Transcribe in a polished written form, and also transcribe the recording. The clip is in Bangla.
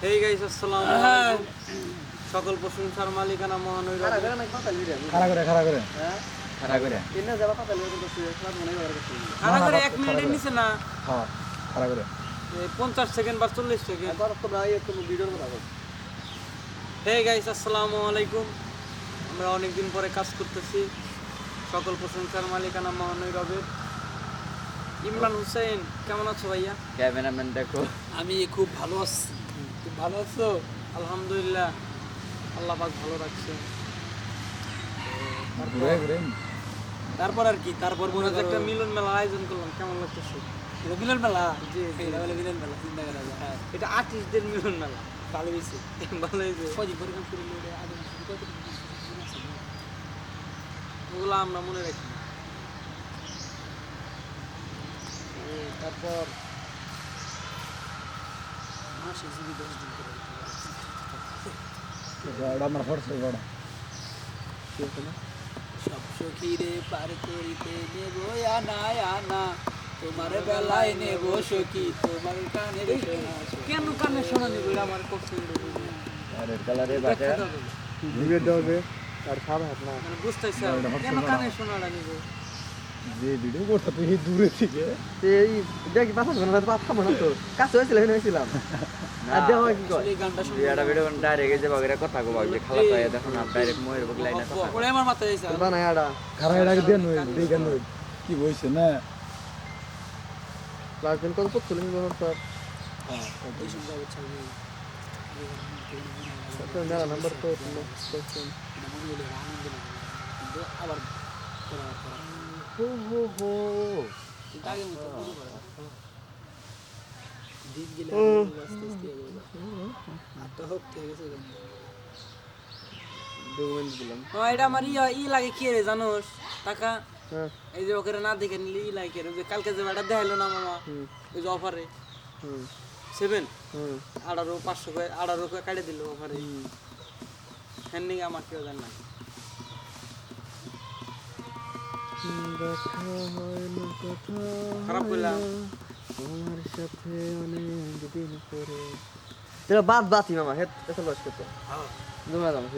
হেই গাইস আসসালামু আলাইকুম সকল প্রশংসার মালিকানা মহানই রব খাড়া করে হ্যাঁ খাড়া করে এনে যাবা কথা লইতে তো খেলা মনে করে খাড়া করে 1 মিনিটের নিচে না হ্যাঁ খাড়া করে 50 সেকেন্ড বা 40 সেকেন্ড আর তো ভাই একটু ভিডিওর কথা বল হেই গাইস আসসালামু আলাইকুম আমরা অনেক দিন পরে কাজ করতেছি সকল প্রশংসার মালিকানা মহানই রবের ইমরান হোসেন কেমন আছো ভাইয়া ক্যামেরাম্যান দেখো আমি খুব ভালো আছি তুমি ভালো আছো আলহামদুলিল্লাহ আল্লাহ পাক ভালো রাখছে ঘুরে ঘুরে তারপর আর কি তারপর মনে হচ্ছে একটা মিলন মেলা আয়োজন করলাম কেমন লাগতেছে এটা মিলন মেলা জি এটা বলে মিলন মেলা চিন্তা করা যায় হ্যাঁ এটা আর্টিস্টদের মিলন মেলা ভালো হয়েছে ভালো হয়েছে কয়দিন পরে কাম করে নিয়ে আগে ওগুলো আমরা মনে রাখি তারপর মাসে যদি 10 দিন করে বড় আমার ফরছে বড় কি হতো না সব সখীরে পার করিতে নেব আনা আনা তোমার বেলায় নেব সখী তোমার কানে শোনা কেন কানে শোনা নেব এটা আমার কষ্ট আরে কালারে বাটা ভিডিও দেবে আর খাবে না মানে বুঝতেছ কেন কানে শোনাটা নেব যে ভিডিও করতে তুই দূরে থেকে এই দেখি পাঁচ ঘন্টা পাঁচ খাবো তো কাছে হয়েছিল এখানে হয়েছিলাম আর দেওয়া কি কয় এই গানটা শুনে এটা ভিডিও ডাইরেক্ট যে বাগেরা কথা কো বাগে খালা পায় দেখো না ডাইরেক্ট মোয়ের বক লাইনা কথা ওরে আমার মাথায় আইছে বানাই আড়া খারা এটা দেন ওই দেখেন ওই কি হইছে না লাস্ট কত পড়ছিল কি বলুন স্যার এই শুনতে হচ্ছে আমি তো মেলা নাম্বার তো কিন্তু আবার করা হো হো হো আগে মতো দিন গেলে আস্তে আস্তে আত্মা হোক ঠিক আছে ডকুমেন্ট দিলাম এটা আমার ই লাগে কি রে জানোস টাকা হ্যাঁ এই যে ওকে না দেখে নিলে ই লাগে যে কালকে যে ব্যাটা দেখাইলো না মামা ওই যে অফারে হুম 7 হুম 18 করে 18 করে কাটে দিল অফারে হ্যান্ডিং আমার কেউ জানে না দেখা হয় না কথা খারাপ করলাম তোমার সাথে অনেক দিন পরে এটা বাদ বাতি মামা হেড এটা লস করতে হ্যাঁ জমা দাম